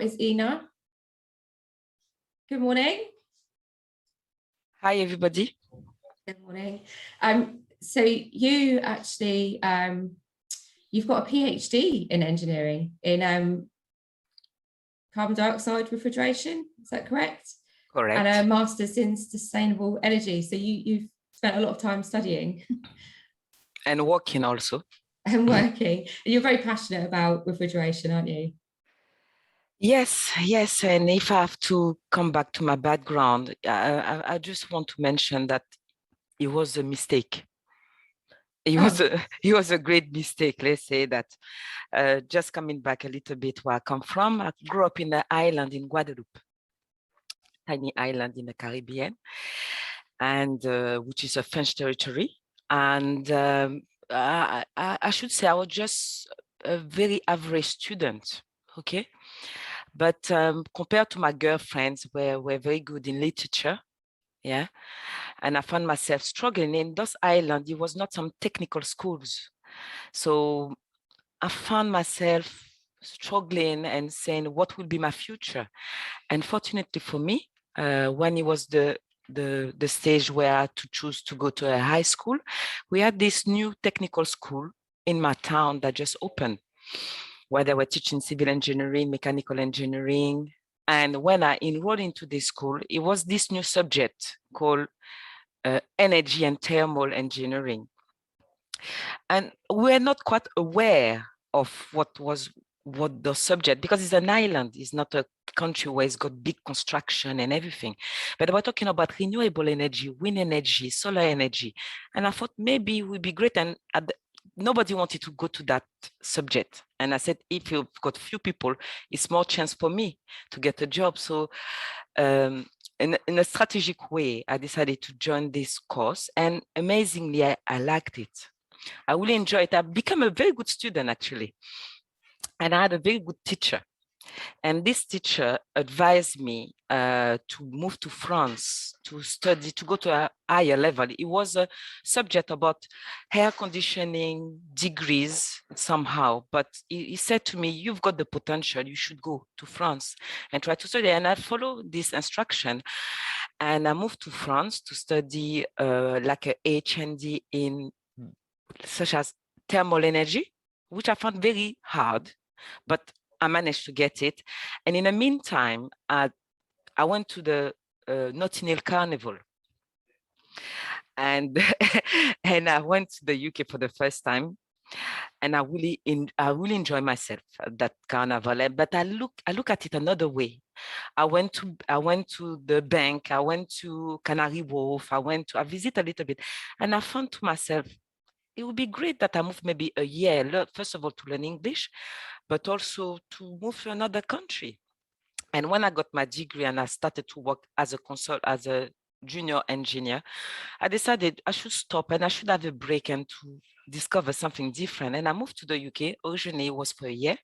is Ina. Good morning. Hi, everybody. Good morning. So you actually, you've got a PhD in engineering in carbon dioxide refrigeration. Is that correct? Correct. And a master's in sustainable energy. So you've spent a lot of time studying. And working also. And working. You're very passionate about refrigeration, aren't you? Yes. And if I have to come back to my background, I just want to mention that it was a mistake. It was a great mistake, let's say that. Just coming back a little bit where I come from, I grew up in an island in Guadeloupe, tiny island in the Caribbean, and which is a French territory. And I should say I was just a very average student, okay? But compared to my girlfriends, were very good in literature, yeah? And I found myself struggling in those islands. It was not some technical schools. So I found myself struggling and saying, what will be my future? And fortunately for me, when it was the stage where I had to choose to go to a high school, we had this new technical school in my town that just opened, where they were teaching civil engineering, mechanical engineering. And when I enrolled into this school, it was this new subject called energy and thermal engineering. And we're not quite aware of what the subject, because it's an island, it's not a country where it's got big construction and everything. But we're talking about renewable energy, wind energy, solar energy. And I thought maybe it would be great. And nobody wanted to go to that subject. And I said, if you've got few people, it's more chance for me to get a job. So in a strategic way, I decided to join this course. And amazingly, I liked it. I really enjoyed it. I've become a very good student, actually. And I had a very good teacher. And this teacher advised me to move to France to study, to go to a higher level. It was a subject about air conditioning degrees somehow, but he said to me, you've got the potential, you should go to France and try to study. And I followed this instruction. And I moved to France to study like a HND in such as thermal energy, which I found very hard, but I managed to get it. And in the meantime, I went to the Notting Hill Carnival. And, and I went to the UK for the first time. And I really enjoy myself at that carnival. But I look at it another way. I went to the bank, I went to Canary Wharf, I visited a little bit, and I found to myself, it would be great that I move maybe a year, first of all, to learn English, but also to move to another country. And when I got my degree and I started to work as a junior engineer, I decided I should stop and I should have a break and to discover something different. And I moved to the UK. Originally, it was for a year.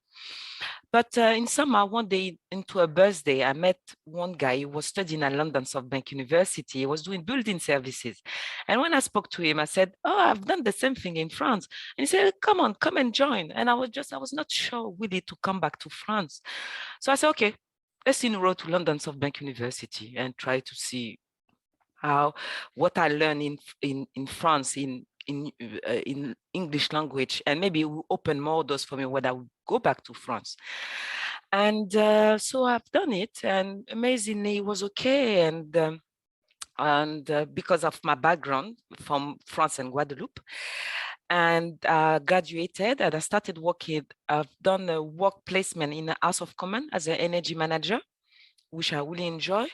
But in summer, one day into a birthday, I met one guy who was studying at London South Bank University. He was doing building services. And when I spoke to him, I said, oh, I've done the same thing in France. And he said, come on, come and join. And I was not sure really to come back to France. So I said, okay, let's enroll to London South Bank University and try to see what I learned in France in English language, and maybe it will open more doors for me when I would go back to France. And so I've done it, and amazingly it was okay. And because of my background from France and Guadeloupe, and graduated and I started working. I've done a work placement in the House of Commons as an energy manager, which I really enjoy.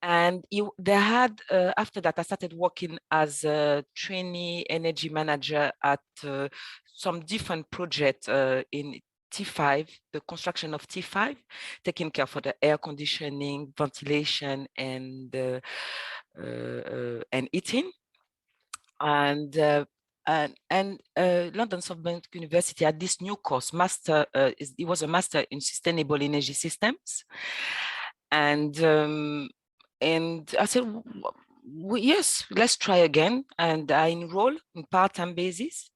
And they had, after that, I started working as a trainee energy manager at some different projects in T5, the construction of T5, taking care for the air conditioning, ventilation, and heating. And London South Bank University had this new course, it was a master in sustainable energy systems. And I said, yes, let's try again. And I enrolled in part-time basis.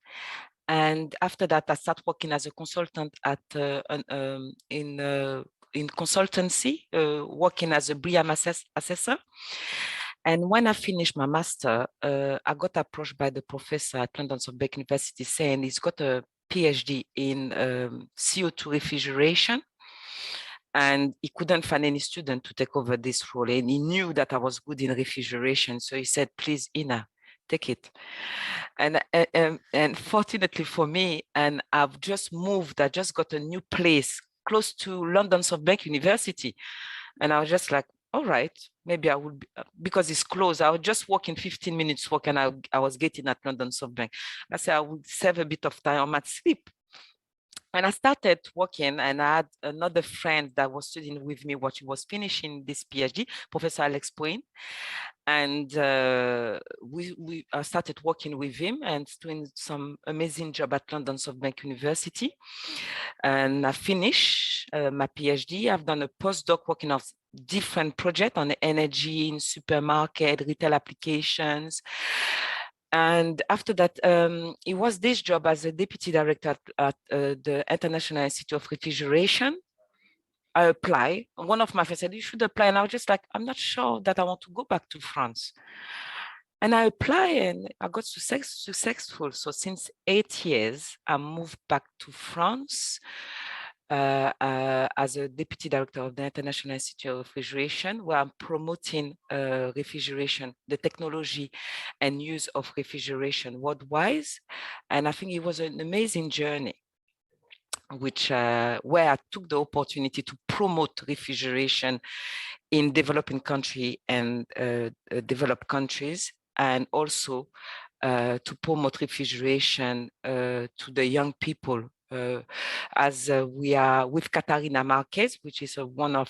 And after that, I started working as a consultant at in in consultancy, working as a BRIAM assessor. And when I finished my master, I got approached by the professor at London Southbank University saying he's got a PhD in CO2 refrigeration. And he couldn't find any student to take over this role. And he knew that I was good in refrigeration. So he said, please, Ina, take it. And fortunately for me, and I've just moved, I just got a new place close to London Southbank University. And I was just like, all right, maybe I would, because it's close. I was just walking 15 minutes walk and I was getting at London Southbank. I said, I would save a bit of time on my sleep. And I started working, and I had another friend that was studying with me what she was finishing this PhD, Professor Alex Poin. And I started working with him and doing some amazing job at London Southbank University. And I finished my PhD. I've done a postdoc working on different projects on energy in supermarket, retail applications. And after that, it was this job as a deputy director at the International Institute of Refrigeration. I applied. One of my friends said, you should apply. And I was just like, I'm not sure that I want to go back to France. And I applied and I got successful. So since 8 years, I moved back to France as a deputy director of the International Institute of Refrigeration, where I'm promoting refrigeration, the technology and use of refrigeration worldwide. And I think it was an amazing journey, which where I took the opportunity to promote refrigeration in developing country and developed countries, and also to promote refrigeration to the young people. As we are with Katarina Marquez, which is one of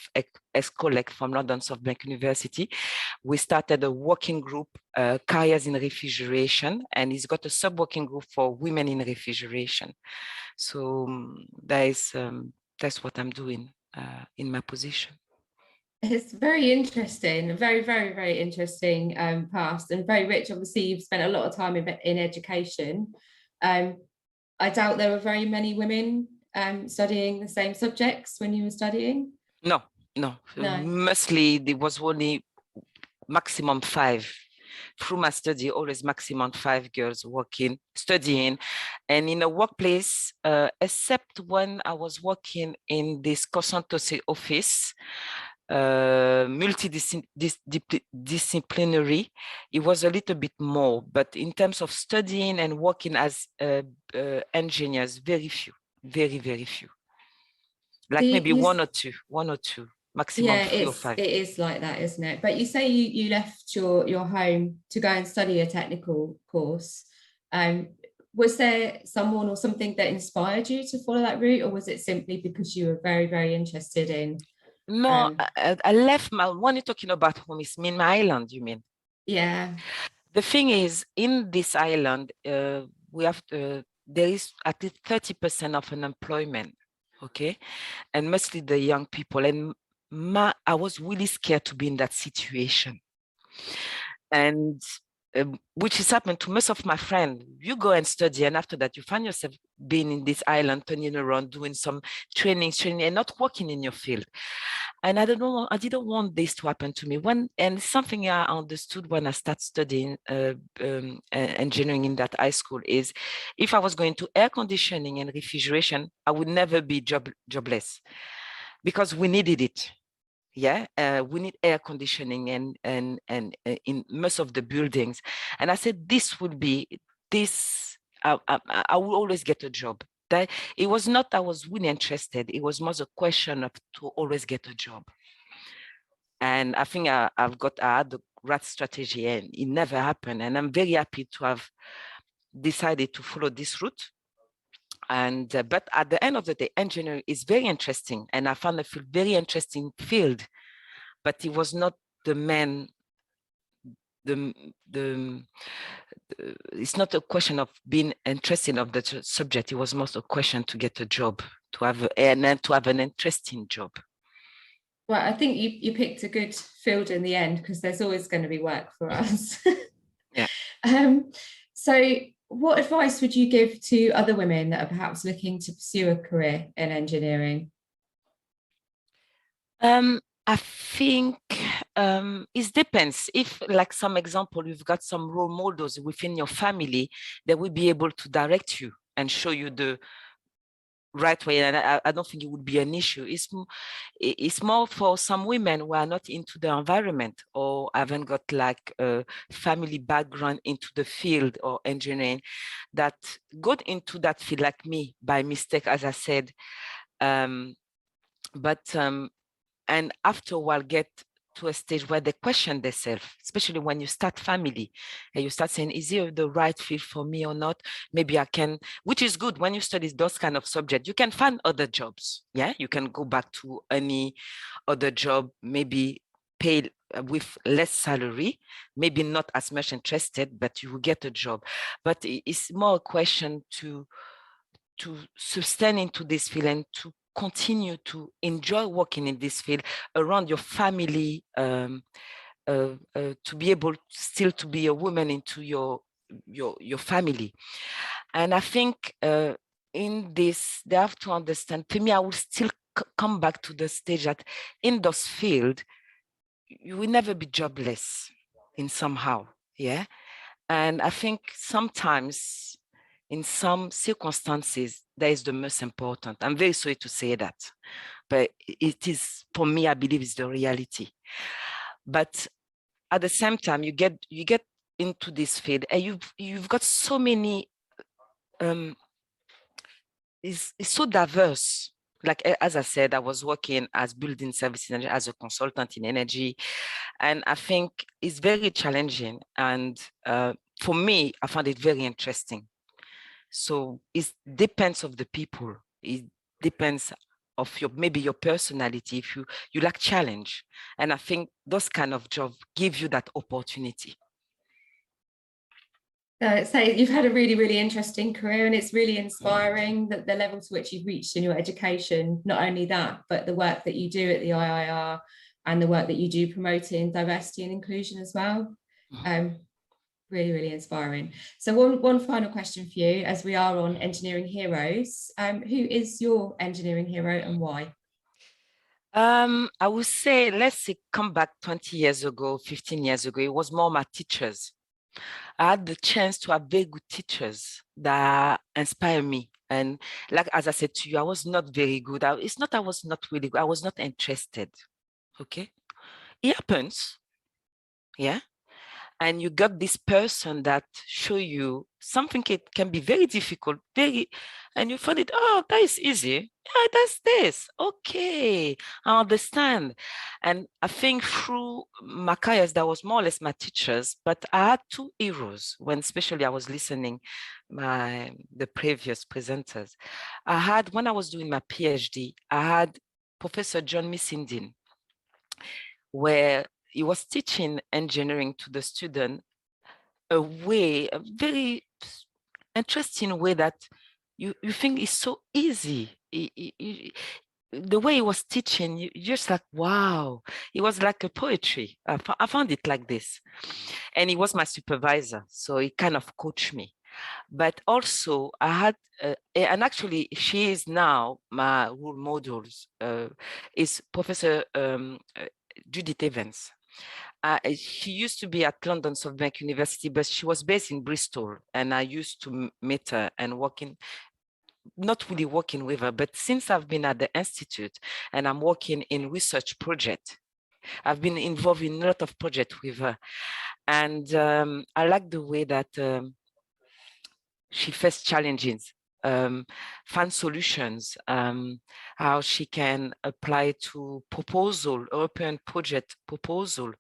ex-colleagues from London Southbank University, we started a working group, Careers in Refrigeration, and he's got a sub-working group for women in refrigeration. So that's what I'm doing in my position. It's very interesting, very, very, very interesting past, and very rich. Obviously, you've spent a lot of time in education. I doubt there were very many women studying the same subjects when you were studying. No. Mostly there was only maximum 5. Through my study, always maximum 5 girls studying. And in a workplace, except when I was working in this consultancy office, multidisciplinary, it was a little bit more. But in terms of studying and working as engineers, very few, very, very few. Like maybe one or two. Maximum 3 or 5. It is like that, isn't it? But you say you left your home to go and study a technical course. Was there someone or something that inspired you to follow that route, or was it simply because you were very, very interested in? No, I left when you're talking about home, it's my island, you mean? Yeah. The thing is, in this island, we have there is at least 30% of unemployment, okay? And mostly the young people. And I was really scared to be in that situation. And which has happened to most of my friends. You go and study, and after that, you find yourself being in this island, turning around, doing some training, and not working in your field. And I didn't want this to happen to me. And something I understood when I started studying engineering in that high school is, if I was going to air conditioning and refrigeration, I would never be jobless, because we needed it. Yeah, we need air conditioning and in most of the buildings. And I said, this would be this. I will always get a job. That it was not I was really interested. It was more a question of to always get a job. And I think I had the right strategy, and it never happened. And I'm very happy to have decided to follow this route. And but at the end of the day, engineering is very interesting, and I found a very interesting field. But it was not the main. It's not a question of being interested of the subject. It was most a question to get a job, to have an interesting job. Well, I think you picked a good field in the end, because there's always going to be work for us. Yeah. So what advice would you give to other women that are perhaps looking to pursue a career in engineering? I think it depends. If, like some example, you've got some role models within your family, they will be able to direct you and show you the right way. And I don't think it would be an issue. It's more for some women who are not into the environment or haven't got like a family background into the field or engineering that got into that field like me by mistake, as I said. And after a while get to a stage where they question themselves, especially when you start family and you start saying, is it the right field for me or not? Maybe I can, which is good when you study those kind of subjects, you can find other jobs. Yeah, you can go back to any other job, maybe pay with less salary, maybe not as much interested, but you will get a job. But it's more a question to sustain into this field and to continue to enjoy working in this field around your family, to be able still to be a woman into your family. And I think in this, they have to understand, for me, I will still come back to the stage that in those field, you will never be jobless in somehow, yeah? And I think sometimes in some circumstances, that is the most important. I'm very sorry to say that, but it is, for me, I believe it's the reality. But at the same time, you get into this field and you've got so many, it's so diverse. Like, as I said, I was working as building services engineer, as a consultant in energy. And I think it's very challenging. And for me, I found it very interesting. So it depends of the people. It depends of maybe your personality, if you like challenge. And I think those kind of jobs give you that opportunity. So you've had a really, really interesting career, and it's really inspiring that the level to which you've reached in your education. Not only that, but the work that you do at the IIR and the work that you do promoting diversity and inclusion as well. Really, really inspiring. So one final question for you, as we are on Engineering Heroes. Who is your engineering hero and why? I would say, let's say, come back 20 years ago, 15 years ago, it was more my teachers. I had the chance to have very good teachers that inspire me. And like, as I said to you, I was not very good. It's not, I was not really good. I was not interested. Okay. It happens. Yeah. And you got this person that show you something it can be very difficult, and you find it, oh, that is easy. Yeah, that's this. Okay, I understand. And I think through my careers, that was more or less my teachers, but I had two heroes when especially I was listening the previous presenters. When I was doing my PhD, I had Professor John Missindin, where he was teaching engineering to the student a very interesting way that you think is so easy. The way he was teaching, you just like, wow, it was like a poetry. I found it like this. And he was my supervisor, so he kind of coached me. But also I had, and actually she is now my role models, is Professor Judith Evans. She used to be at London Softbank University, but she was based in Bristol, and I used to meet her and not really working with her, but since I've been at the Institute and I'm working in research project, I've been involved in a lot of projects with her. And I like the way that she faced challenges, find solutions, how she can apply to European project proposal,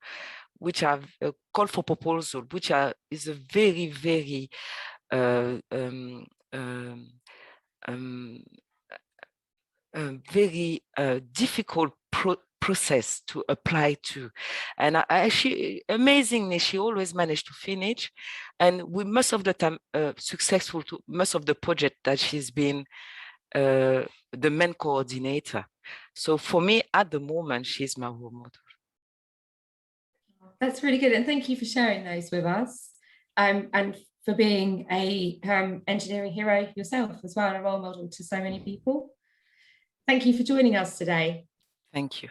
which have call for proposal, which is a very, very very difficult process to apply to. And she amazingly, she always managed to finish, and we most of the time successful to most of the project that she's been the main coordinator. So for me at the moment, she's my role model. That's really good, and thank you for sharing those with us, and for being a engineering hero yourself as well, and a role model to so many people. Thank you for joining us today. Thank you.